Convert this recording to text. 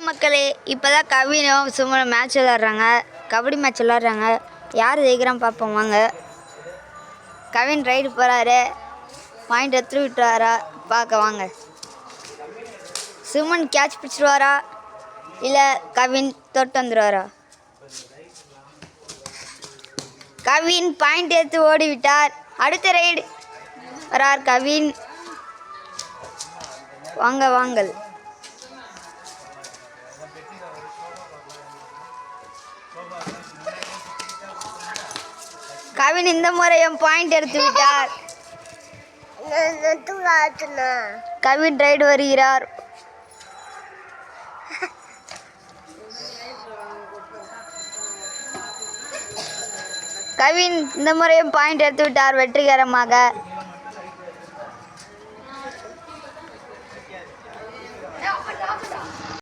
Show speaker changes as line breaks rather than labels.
மக்களே, இப்போதான் கவினும் சுமனும் match விளாட்றாங்க. Kabaddi match விளாட்றாங்க. யார் ஜெயிக்கிறான்னு பார்ப்போம் வாங்க. கவின் ரைடு போகிறாரு. பாயிண்ட் எடுத்து விட்டுறாரா பார்க்க வாங்க. சுமன் கேட்ச் பிடிச்சிருவாரா இல்லை கவின் தொட்டு வந்துடுவாரா? கவின் பாயிண்ட் எடுத்து ஓடிவிட்டார். அடுத்த ரைடு வரார் கவின். வாங்க வாங்கள். கவின் இந்த முறையும் பாயிண்ட் எடுத்து விட்டார். கவின் ரைடு வருகிறார். கவின் இந்த முறையும் பாயிண்ட் எடுத்து விட்டார் வெற்றிகரமாக.